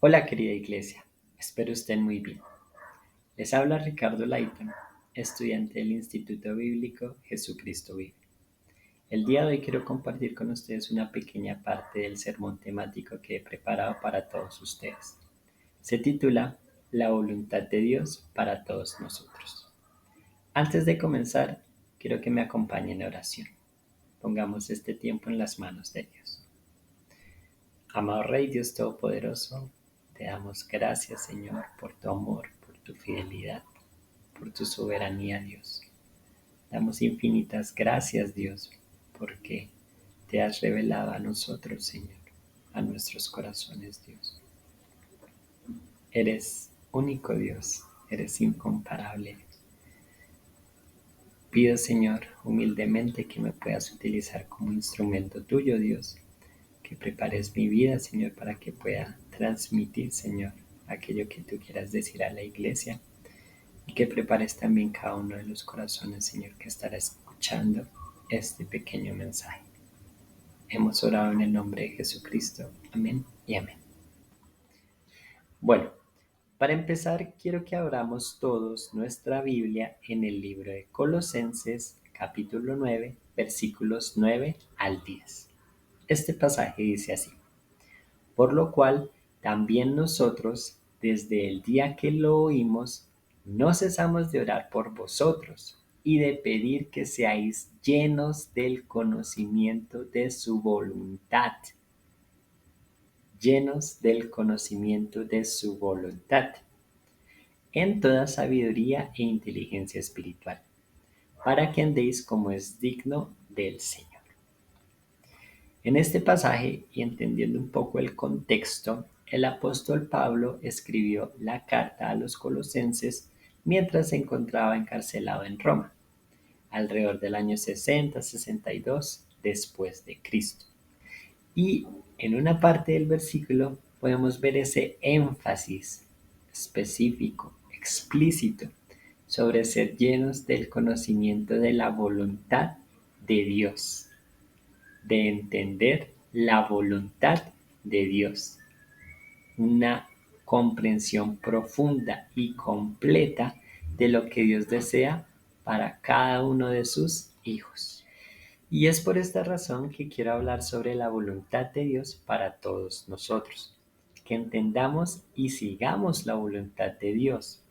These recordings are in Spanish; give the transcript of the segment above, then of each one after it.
Hola querida iglesia, espero estén muy bien. Les habla Ricardo Layton, estudiante del Instituto Bíblico Jesucristo Vive. El día de hoy quiero compartir con ustedes una pequeña parte del sermón temático que he preparado para todos ustedes. Se titula La voluntad de Dios para todos nosotros. Antes de comenzar, quiero que me acompañen en oración. Pongamos este tiempo en las manos de Dios. Amado Rey Dios Todopoderoso, te damos gracias, Señor, por tu amor, por tu fidelidad, por tu soberanía, Dios. Damos infinitas gracias, Dios, porque te has revelado a nosotros, Señor, a nuestros corazones, Dios. Eres único, Dios, eres incomparable. Pido, Señor, humildemente que me puedas utilizar como instrumento tuyo, Dios, que prepares mi vida, Señor, para que pueda transmitir, Señor, aquello que tú quieras decir a la iglesia y que prepares también cada uno de los corazones, Señor, que estará escuchando este pequeño mensaje. Hemos orado en el nombre de Jesucristo. Amén y amén. Bueno, para empezar, quiero que abramos todos nuestra Biblia en el libro de Colosenses, capítulo 9, versículos 9 al 10. Este pasaje dice así: Por lo cual, también nosotros, desde el día que lo oímos, no cesamos de orar por vosotros y de pedir que seáis llenos del conocimiento de su voluntad. Llenos del conocimiento de su voluntad, en toda sabiduría e inteligencia espiritual, para que andéis como es digno del Señor. En este pasaje, y entendiendo un poco el contexto, el apóstol Pablo escribió la carta a los colosenses mientras se encontraba encarcelado en Roma, alrededor del año 60-62 después de Cristo. Y en una parte del versículo podemos ver ese énfasis específico, explícito, sobre ser llenos del conocimiento de la voluntad de Dios, de entender la voluntad de Dios, una comprensión profunda y completa de lo que Dios desea para cada uno de sus hijos. Y es por esta razón que quiero hablar sobre la voluntad de Dios para todos nosotros, que entendamos y sigamos la voluntad de Dios.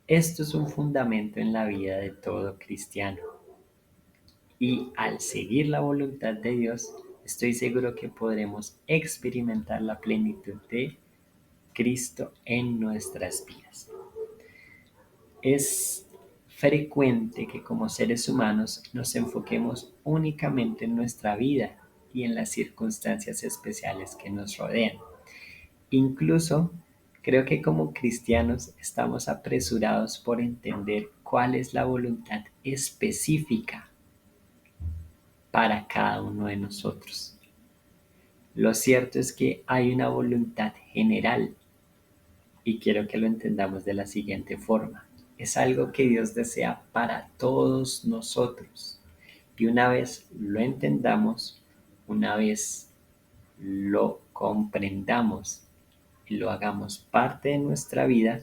Esto es un fundamento en la vida de todo cristiano. Y al seguir la voluntad de Dios, estoy seguro que podremos experimentar la plenitud de Cristo en nuestras vidas. Es frecuente que como seres humanos nos enfoquemos únicamente en nuestra vida y en las circunstancias especiales que nos rodean. Incluso creo que como cristianos estamos apresurados por entender cuál es la voluntad específica para cada uno de nosotros. Lo cierto es que hay una voluntad general y quiero que lo entendamos de la siguiente forma. Es algo que Dios desea para todos nosotros. Y una vez lo entendamos, una vez lo comprendamos y lo hagamos parte de nuestra vida,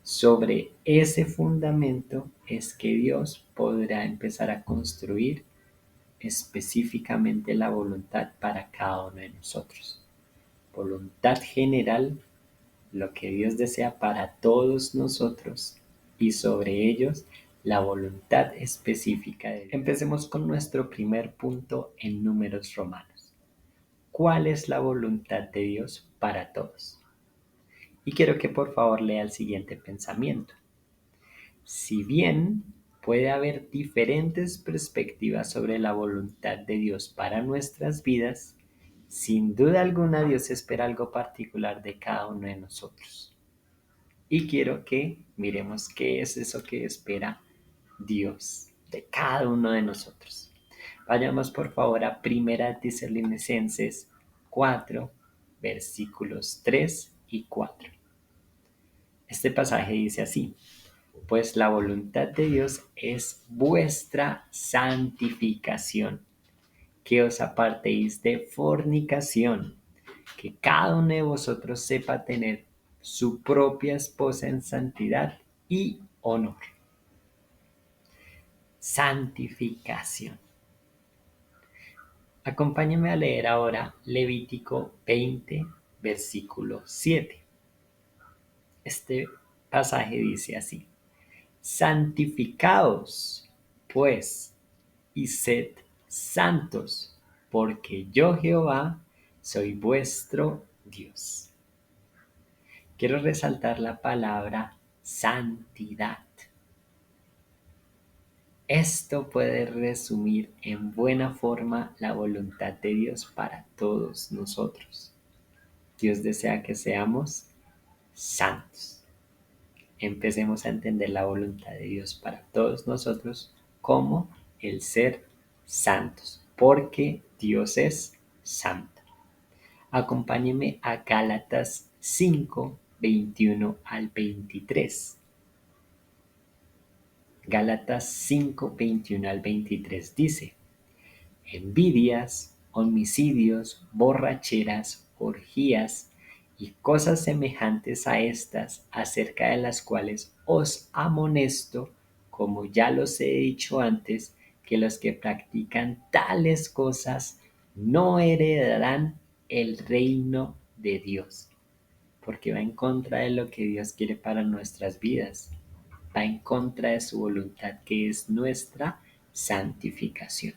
sobre ese fundamento es que Dios podrá empezar a construir específicamente la voluntad para cada uno de nosotros. Voluntad general, lo que Dios desea para todos nosotros, y sobre ellos la voluntad específica de Dios. Empecemos con nuestro primer punto en Números Romanos. ¿Cuál es la voluntad de Dios para todos? Y quiero que por favor lea el siguiente pensamiento. Si bien puede haber diferentes perspectivas sobre la voluntad de Dios para nuestras vidas, sin duda alguna Dios espera algo particular de cada uno de nosotros. Y quiero que miremos qué es eso que espera Dios de cada uno de nosotros. Vayamos por favor a 1 Tesalonicenses 4, versículos 3 y 4. Este pasaje dice así: pues la voluntad de Dios es vuestra santificación, que os apartéis de fornicación, que cada uno de vosotros sepa tener su propia esposa en santidad y honor. Santificación. Acompáñenme a leer ahora Levítico 20, versículo 7. Este pasaje dice así: santificaos, pues, y sed santos, porque yo Jehová soy vuestro Dios. Quiero resaltar la palabra santidad. Esto puede resumir en buena forma la voluntad de Dios para todos nosotros. Dios desea que seamos santos. Empecemos a entender la voluntad de Dios para todos nosotros como el ser santos, porque Dios es santo. Acompáñeme a Gálatas 5, 21 al 23. Gálatas 5, 21 al 23 dice: envidias, homicidios, borracheras, orgías y cosas semejantes a estas, acerca de las cuales os amonesto, como ya los he dicho antes, que los que practican tales cosas no heredarán el reino de Dios, porque va en contra de lo que Dios quiere para nuestras vidas, va en contra de su voluntad, que es nuestra santificación.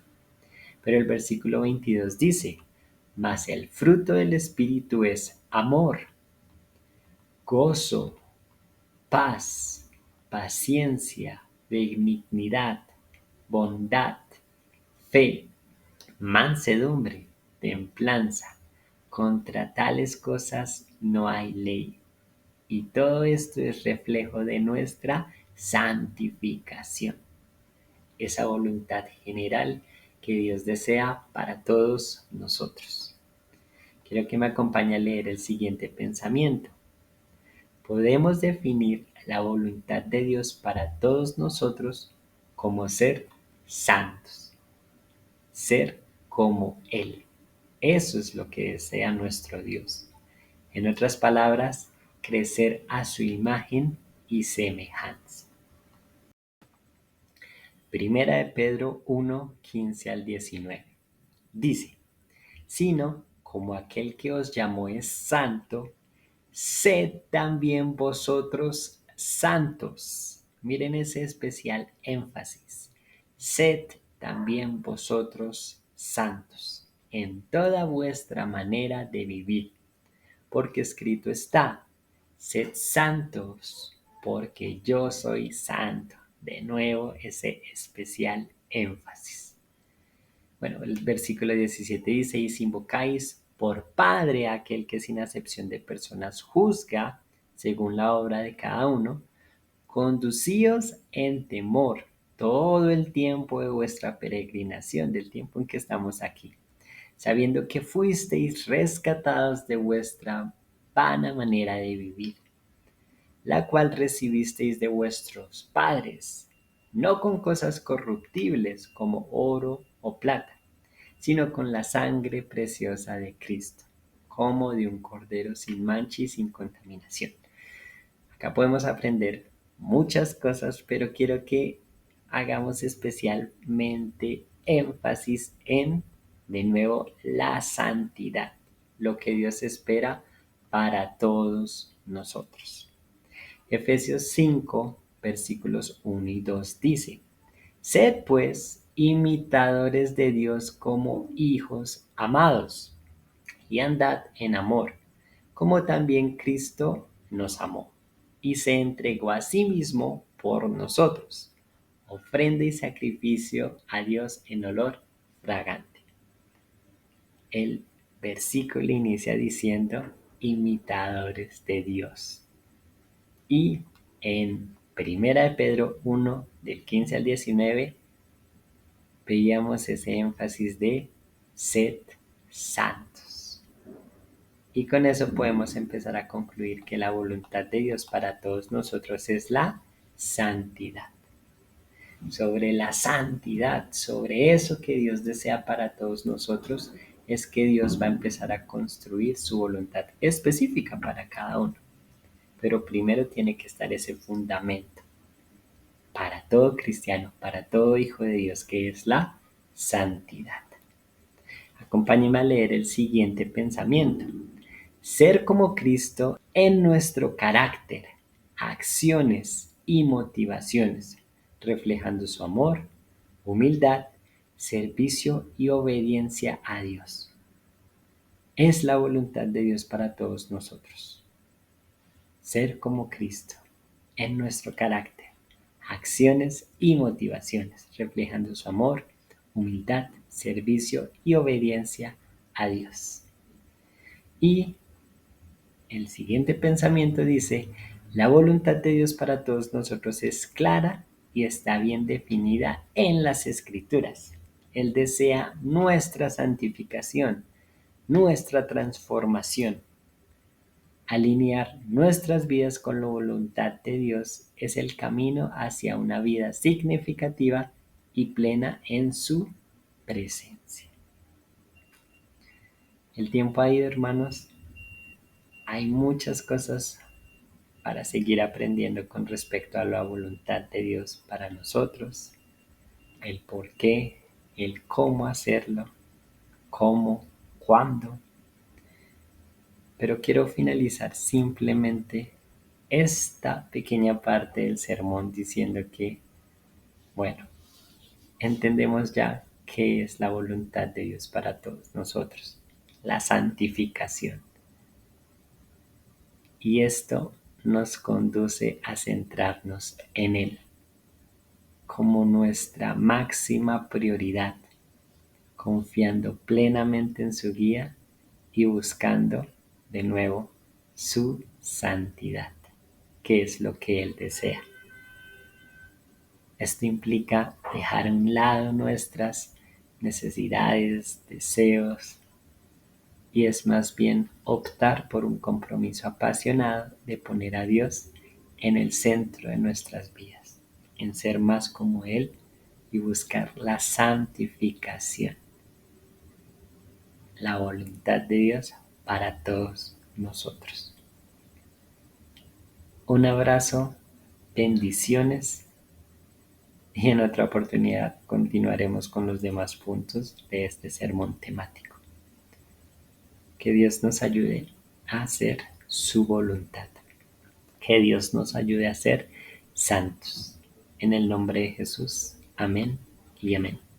Pero el versículo 22 dice: mas el fruto del Espíritu es amor, gozo, paz, paciencia, benignidad, bondad, fe, mansedumbre, templanza. Contra tales cosas no hay ley. Y todo esto es reflejo de nuestra santificación, esa voluntad general que Dios desea para todos nosotros. Quiero que me acompañe a leer el siguiente pensamiento. Podemos definir la voluntad de Dios para todos nosotros como ser santos, ser como Él. Eso es lo que desea nuestro Dios. En otras palabras, crecer a su imagen y semejanza. Primera de Pedro 1, 15 al 19. Dice: sino como aquel que os llamó es santo, sed también vosotros santos. Miren ese especial énfasis. Sed también vosotros santos en toda vuestra manera de vivir, porque escrito está: sed santos, porque yo soy santo. De nuevo ese especial énfasis. Bueno, el versículo 17 dice: y si invocáis por Padre a aquel que sin acepción de personas juzga según la obra de cada uno, conducíos en temor todo el tiempo de vuestra peregrinación, del tiempo en que estamos aquí, sabiendo que fuisteis rescatados de vuestra vana manera de vivir, la cual recibisteis de vuestros padres, no con cosas corruptibles como oro o plata, sino con la sangre preciosa de Cristo, como de un cordero sin mancha y sin contaminación. Acá podemos aprender muchas cosas, pero quiero que hagamos especialmente énfasis en, de nuevo, la santidad, lo que Dios espera para todos nosotros. Efesios 5, versículos 1 y 2 dice: sed pues imitadores de Dios como hijos amados, y andad en amor, como también Cristo nos amó, y se entregó a sí mismo por nosotros, ofrenda y sacrificio a Dios en olor fragante. El versículo inicia diciendo: imitadores de Dios. Y en Primera de Pedro 1, del 15 al 19, veíamos ese énfasis de sed santos. Y con eso podemos empezar a concluir que la voluntad de Dios para todos nosotros es la santidad. Sobre la santidad, sobre eso que Dios desea para todos nosotros, es que Dios va a empezar a construir su voluntad específica para cada uno. Pero primero tiene que estar ese fundamento para todo cristiano, para todo hijo de Dios, que es la santidad. Acompáñenme a leer el siguiente pensamiento. Ser como Cristo en nuestro carácter, acciones y motivaciones, reflejando su amor, humildad, servicio y obediencia a Dios. Es la voluntad de Dios para todos nosotros. Ser como Cristo en nuestro carácter, acciones y motivaciones, reflejando su amor, humildad, servicio y obediencia a Dios. Y el siguiente pensamiento dice, la voluntad de Dios para todos nosotros es clara y está bien definida en las Escrituras. Él desea nuestra santificación, nuestra transformación. Alinear nuestras vidas con la voluntad de Dios es el camino hacia una vida significativa y plena en su presencia. El tiempo ha ido, hermanos. Hay muchas cosas para seguir aprendiendo con respecto a la voluntad de Dios para nosotros, el por qué, el cómo hacerlo, cómo, cuándo. Pero quiero finalizar simplemente esta pequeña parte del sermón diciendo que, bueno, entendemos ya qué es la voluntad de Dios para todos nosotros, la santificación. Y esto nos conduce a centrarnos en Él como nuestra máxima prioridad, confiando plenamente en su guía y buscando de nuevo su santidad, que es lo que Él desea. Esto implica dejar a un lado nuestras necesidades, deseos, y es más bien optar por un compromiso apasionado de poner a Dios en el centro de nuestras vidas, en ser más como Él y buscar la santificación, la voluntad de Dios para todos nosotros. Un abrazo, bendiciones y en otra oportunidad continuaremos con los demás puntos de este sermón temático. Que Dios nos ayude a hacer su voluntad. Que Dios nos ayude a ser santos. En el nombre de Jesús. Amén y amén.